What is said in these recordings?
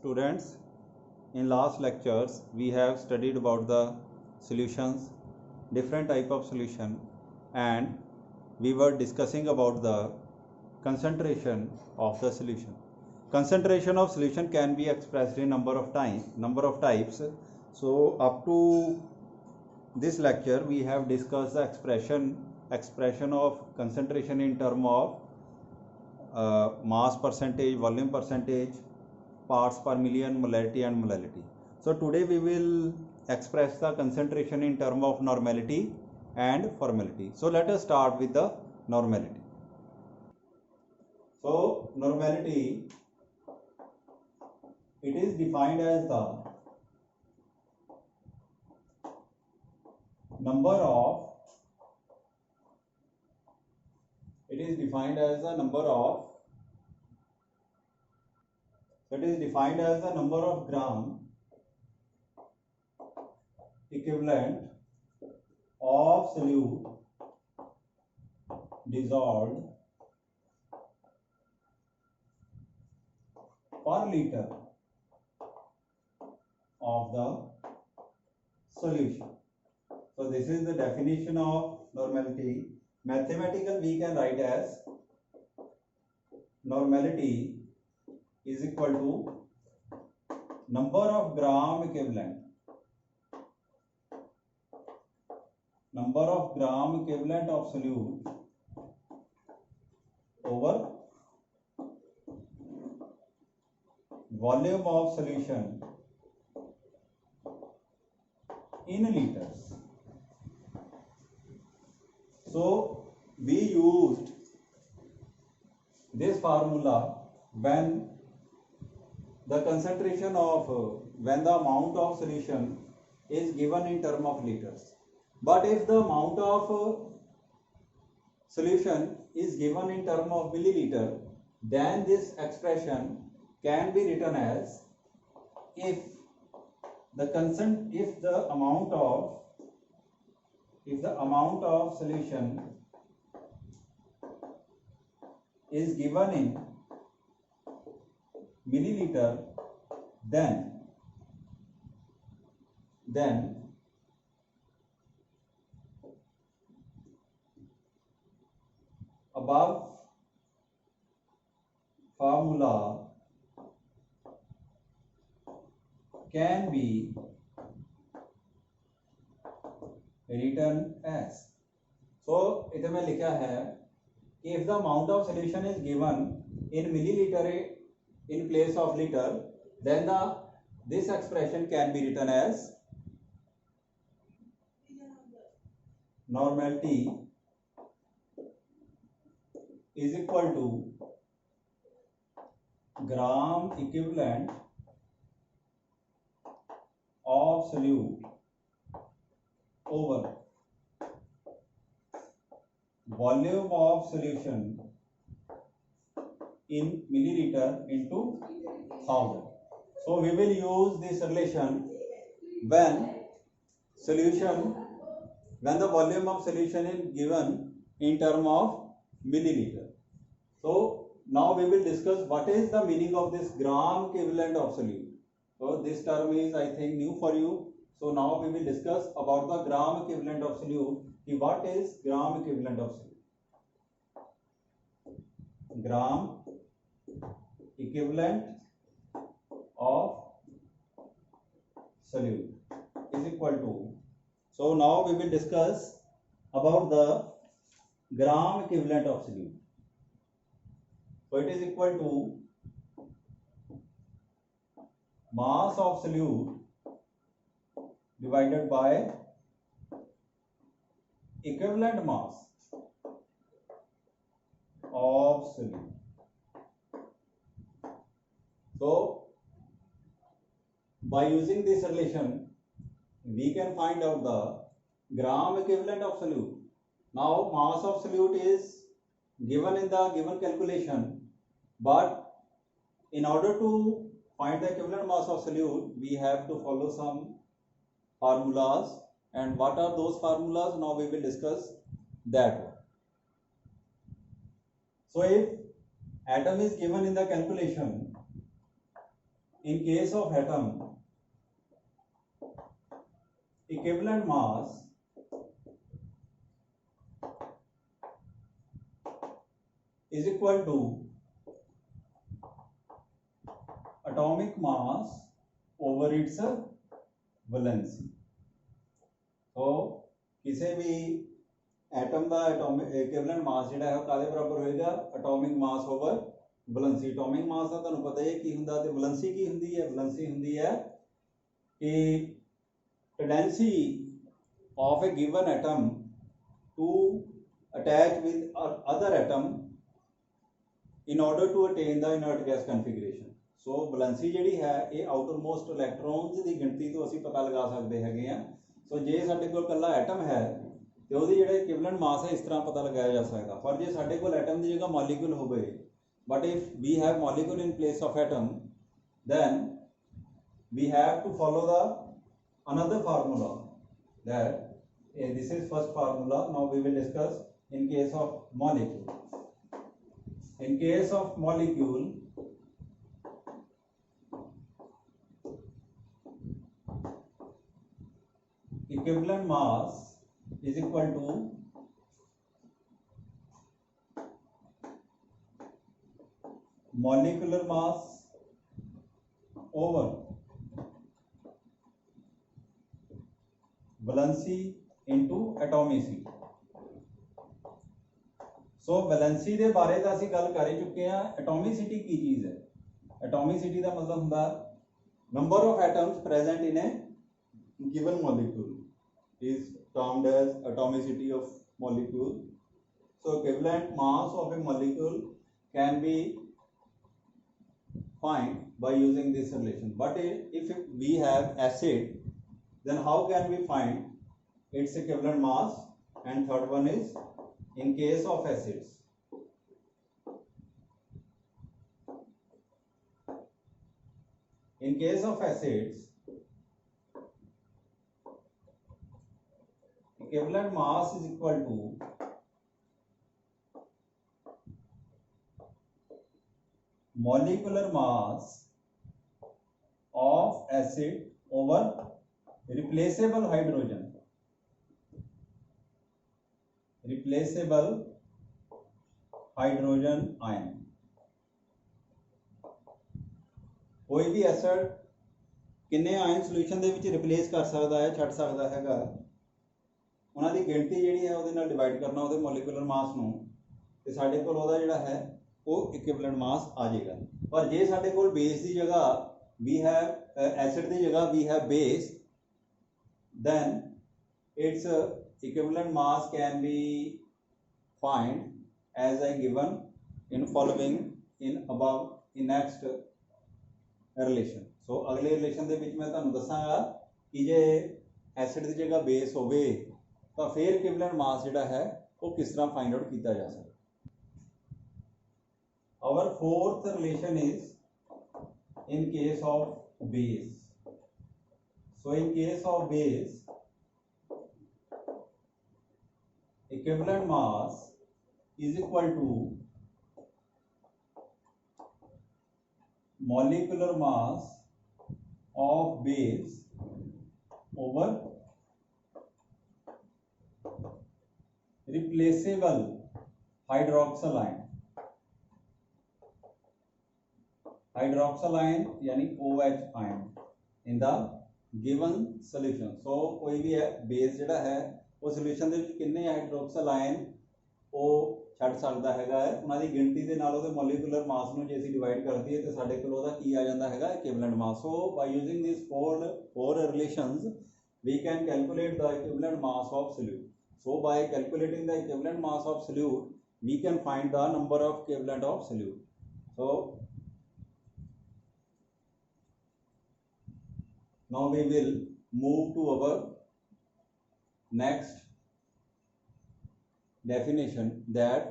Students, in last lectures we have studied about the solutions, different type of solution, and we were discussing about the concentration of the solution. Concentration of solution can be expressed in number of types. So up to this lecture we have discussed the expression of concentration in term of mass percentage, volume percentage, parts per million, molarity and molality. So today we will express the concentration in term of normality and formality. So let us start with the normality. So normality, it is defined as the number of gram equivalent of solute dissolved per liter of the solution. So this is the definition of normality. Mathematical we can write as normality is equal to number of gram equivalent of solute over volume of solution in liters. So we used this formula when the concentration of when the amount of solution is given in term of liters. But if the amount of solution is given in term of milliliter, then this expression can be written as if the amount of solution is given in milliliter, then above formula can be written as. So इसमें लिखा है कि if the amount of solution is given in milliliter in place of liter, then this expression can be written as normality is equal to gram equivalent of solute over volume of solution in milliliter into 1000. So we will use this relation when the volume of solution is given in term of milliliter. So now we will discuss what is the meaning of this gram equivalent of solute. So this term is, I think, new for you. So now we will discuss about the gram equivalent of solute. What is gram equivalent of solute? Gram equivalent of solute is equal to. So now we will discuss about the gram equivalent of solute. So it is equal to mass of solute divided by equivalent mass of solute. So by using this relation we can find out the gram equivalent of solute. Now mass of solute is given in the given calculation, but in order to find the equivalent mass of solute we have to follow some formulas. And what are those formulas? Now we will discuss that one. So if atom is given in the calculation in case of atom, equivalent mass is equal to atomic mass over its valency. तो किसी भी atom का equivalent mass जिहड़ा है कादे बराबर होएगा, atomic mass over valency. Atomic mass का तुहानूं पता है की हुंदा ते वैलेंसी की हुंदी है। वैलेंसी हुंदी है कि tendency of a given atom to attach with other atom in order to attain the inert gas configuration. So valency जिहड़ी है ये आउटर मोस्ट इलैक्ट्रॉन्स की गिनती तो असीं पता लगा सकते हैं। सो जे साडे कोल कल्ला एटम है तो उहदी जिहड़ा इक्विवेलेंट मास है इस तरह पता लगाया जा सकता। पर जे साडे कोल एटम की जगह मॉलिक्यूल होवे, but if we have molecule in place of atom, then we have to follow the another formula that this is first formula. Now we will discuss in case of molecule. In case of molecule, equivalent mass is equal to molecular mass over valency into atomicity. So valency के बारे तो असीं गल कर ही चुके हैं। Atomicity की चीज़ है? एटॉमिसिटी का मतलब हुंदा number of atoms present in a given molecule is termed as atomicity of molecule. So equivalent mass of a molecule can be find by using this relation. But if we have acid, then how can we find its equivalent mass? And third one is in case of acids. In case of acids, equivalent mass is equal to molecular mass of acid over replaceable hydrogen. Replaceable hydrogen ion. कोई भी acid किन्ने ion solution दे विच replace कर सकता है, छड्ड सकता हैगा, उन्हां दी गिनती जिहड़ी है उहदे नाल डिवाइड करना उहदे मॉलिक्यूलर मास नूं ते साडे कोल उहदा जिहड़ा है वो इक्विवेलेंट मास आ जाएगा। पर जे साडे कोल बेस दी जगह वी हैव एसिड दी जगह we have base, then its equivalent mass can be find as I given in following in above in next relation. So अगले रिलेशन दे विच मैं तुहानूं दसांगा कि जे एसिड दी जगह बेस होवे तो फिर इक्विवेलेंट मास जिहड़ा है वो किस तरह फाइंड आउट किया जा सकता। Our fourth relation is in case of base. So in case of base, equivalent mass is equal to molecular mass of base over replaceable hydroxyl ion. Hydroxyl ion यानी OH ion in the given solution. So कोई भी base जिहड़ा है वो solution दे विच किन्ने hydroxyl ion वो छड्ड सकदा हैगा है, उन्हां दी गिनती दे नाल उहदे मॉलिक्यूलर मास नूं जे असीं डिवाइड कर दईए ते साडे कोल उहदा की आ जांदा हैगा equivalent mass. So by using this four relations we can calculate the equivalent mass of solute. So by calculating the equivalent mass of solute we can find the number of equivalent of solute. So now we will move to our next definition, that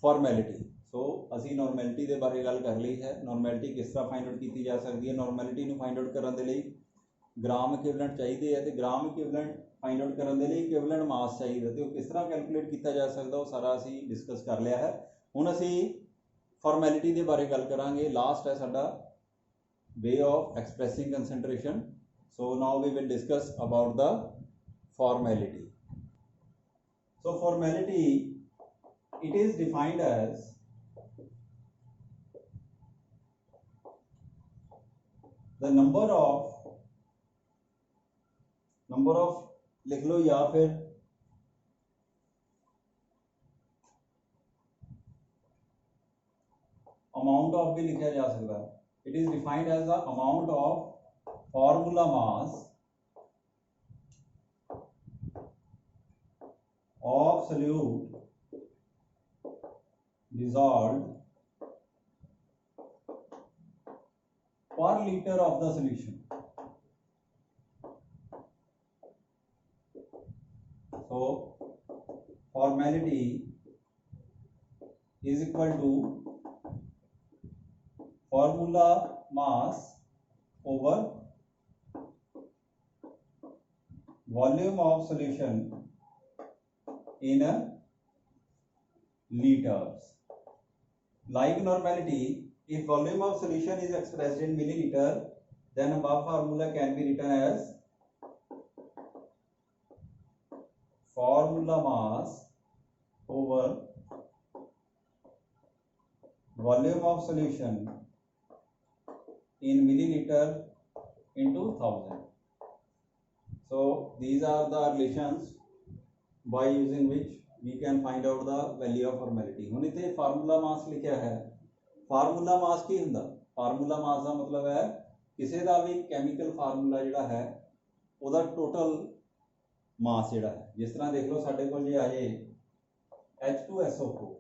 formality. So ਅਸੀਂ normality ਦੇ ਬਾਰੇ ਗੱਲ ਕਰ ਲਈ ਹੈ। Normality किस तरह find out की जा सकती है। नॉर्मैलिटी ਨੂੰ फाइंड आउट ਕਰਨ ਦੇ ਲਈ ग्राम इक्विवेलेंट चाहिए है, तो ग्राम इक्विवेलेंट फाइंड आउट करने के लिए इक्विवेलेंट मास चाहिए, तो किस तरह कैलकुलेट किया जा सकता वो सारा असी डिस्कस कर लिया है। हुण असी फॉर्मैलिटी के बारे गल करांगे। लास्ट है साडा way of expressing concentration. So now we will discuss about the formality. So formality, it is defined as the number of लिख लो या फिर amount of भी लिखा जा सकता है. It is defined as the amount of formula mass of solute dissolved per liter of the solution. So formality is equal to formula mass over volume of solution in liters. Like normality, if volume of solution is expressed in milliliter, then above formula can be written as formula mass over volume of solution in milliliter into 1000. So these are the relations by using which we can find out the value of formality. ਹੁਣ ਇੱਥੇ formula mass ਲਿਖਿਆ ਹੈ. formula mass ਕੀ ਹੁੰਦਾ? formula mass ਦਾ ਮਤਲਬ ਹੈ ਕਿਸੇ ਦਾ ਵੀ chemical formula ਜਿਹੜਾ ਹੈ ਉਹਦਾ total mass ਜਿਹੜਾ ਹੈ. ਜਿਸ ਤਰ੍ਹਾਂ ਦੇਖ ਲਓ ਸਾਡੇ ਕੋਲ ਜੇ ਆਏ H2SO4,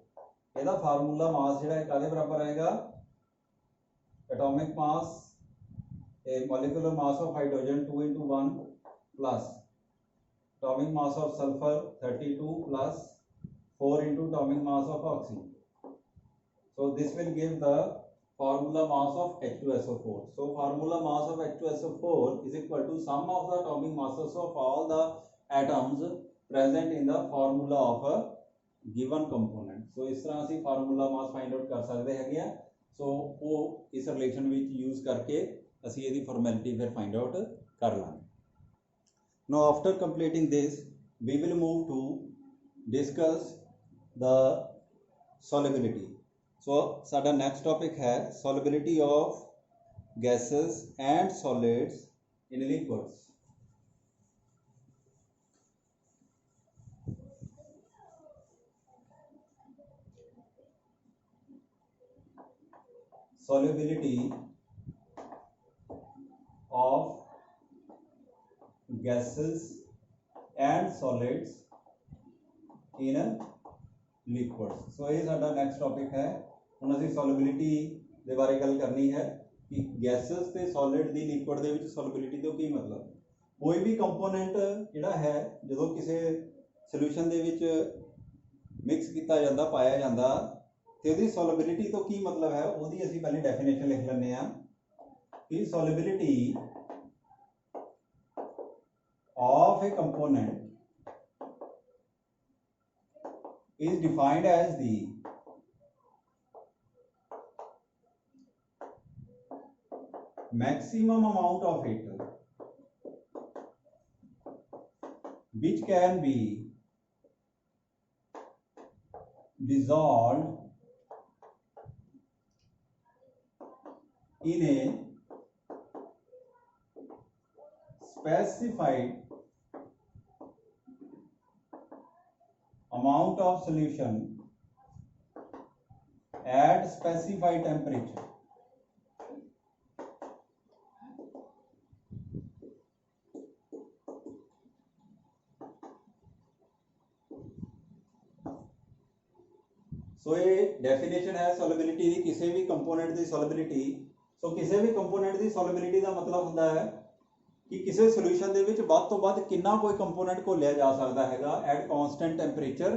ਇਹਦਾ formula mass ਜਿਹੜਾ ਹੈ ਕਾਹਦੇ ਬਰਾਬਰ ਆਏਗਾ? atomic mass, a molecular mass of hydrogen 2 into 1 plus atomic mass of sulfur 32 plus 4 into atomic mass of oxygen. So this will give the formula mass of H2SO4. So formula mass of H2SO4 is equal to sum of the atomic masses of all the atoms present in the formula of a given component. So इस तरह से formula mass find out कर सकते हैं. So वो इस relation ਵਿੱਚ use करके ਅਸੀਂ ਇਹਦੀ formality फिर find out कर लांगे. Now after completing this, we will move to discuss the solubility. So साडा next topic है solubility of gases and solids in liquids. Solubility of gases and solids in liquids. So ये साडा next topic है. ਹੁਣ ਅਸੀਂ solubility ਦੇ ਬਾਰੇ ਗੱਲ ਕਰਨੀ ਹੈ ਕਿ gases ਤੇ solid ਦੀ liquid ਦੇ ਵਿੱਚ solubility ਤੋਂ ਕੀ ਮਤਲਬ. ਕੋਈ ਵੀ ਕੰਪੋਨੈਂਟ ਜਿਹੜਾ ਹੈ ਜਦੋਂ ਕਿਸੇ ਸੋਲੂਸ਼ਨ ਦੇ ਵਿੱਚ ਮਿਕਸ ਕੀਤਾ ਜਾਂਦਾ ਪਾਇਆ ਜਾਂਦਾ ਤੇ ਉਹਦੀ solubility ਤੋਂ ਕੀ ਮਤਲਬ ਹੈ ਉਹਦੀ ਅਸੀਂ ਪਹਿਲੇ ਡੈਫੀਨੇਸ਼ਨ ਲਿਖ ਲੈਂਦੇ ਆ ਕਿ solubility of a component is defined as the maximum amount of it which can be dissolved in a specified amount of solution at specified temperature. So ये definition है solubility ਦੀ ਕਿਸੇ ਵੀ component ਦੀ solubility. So ਕਿਸੇ ਵੀ component ਦੀ solubility ਦਾ ਮਤਲਬ ਹੁੰਦਾ ਹੈ ਕਿ ਕਿਸੇ solution ਦੇ ਵਿੱਚ ਵੱਧ ਤੋਂ ਵੱਧ ਕਿੰਨਾ ਕੋਈ ਕੰਪੋਨੈਂਟ ਘੋਲਿਆ ਜਾ ਸਕਦਾ ਹੈਗਾ ਐਟ ਕਨਸਟੈਂਟ ਟੈਂਪਰੇਚਰ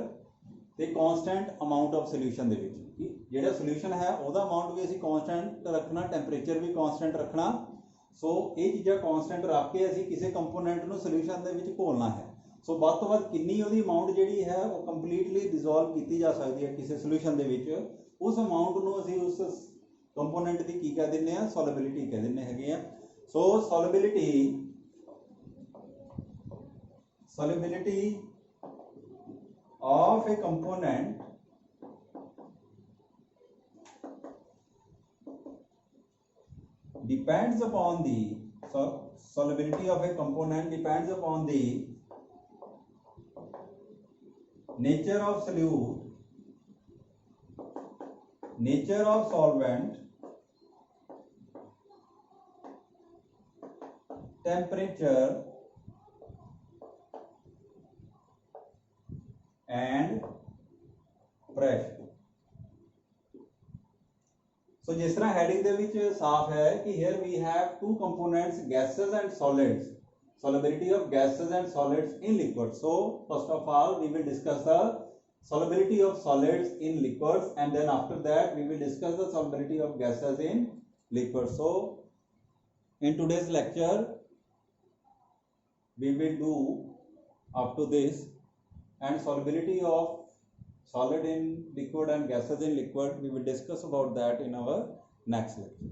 ਤੇ ਕਨਸਟੈਂਟ ਅਮਾਉਂਟ ਆਫ ਸੋਲੂਸ਼ਨ ਦੇ ਵਿੱਚ. ਕਿ ਜਿਹੜਾ ਸੋਲੂਸ਼ਨ ਹੈ ਉਹਦਾ ਅਮਾਉਂਟ ਵੀ ਅਸੀਂ ਕਨਸਟੈਂਟ ਰੱਖਣਾ, ਟੈਂਪਰੇਚਰ ਵੀ ਕਨਸਟੈਂਟ ਰੱਖਣਾ. ਸੋ ਇਹ ਚੀਜ਼ਾਂ ਕਨਸਟੈਂਟ ਰੱਖ ਕੇ ਅਸੀਂ ਕਿਸੇ ਕੰਪੋਨੈਂਟ ਨੂੰ ਸੋਲੂਸ਼ਨ ਦੇ ਵਿੱਚ ਘੋਲਣਾ ਹੈ. ਸੋ ਵੱਧ ਤੋਂ ਵੱਧ ਕਿੰਨੀ ਉਹਦੀ ਅਮਾਉਂਟ ਜਿਹੜੀ ਹੈ ਉਹ ਕੰਪਲੀਟਲੀ ਡਿਸੋਲਵ ਕੀਤੀ ਜਾ ਸਕਦੀ ਹੈ ਕਿਸੇ ਸੋਲੂਸ਼ਨ ਦੇ ਵਿੱਚ, ਉਸ ਅਮਾਉਂਟ ਨੂੰ ਅਸੀਂ ਉਸ ਕੰਪੋਨੈਂਟ ਦੀ ਕੀ ਕਹਿ ਦਿੰਦੇ ਆ, ਸੋਲਿਬਿਲਿਟੀ ਕਹਿ ਦਿੰਦੇ ਹੈਗੇ ਆ। ਸੋ ਸੋਲਿਬਿਲਿਟੀ of a component depends upon the solubility of a component depends upon the nature of solute, nature of solvent, temperature and pressure। सो जिस तरह हेडिंग दे विच साफ है कि here we have two components, gases and solids, solubility of gases and solids in liquids। So first of all we will discuss the solubility of solids in liquids, and then after that we will discuss the solubility of gases in liquids। So in today's lecture we will do up to this, and solubility of solid in liquid and gases in liquid we will discuss about that in our next lecture।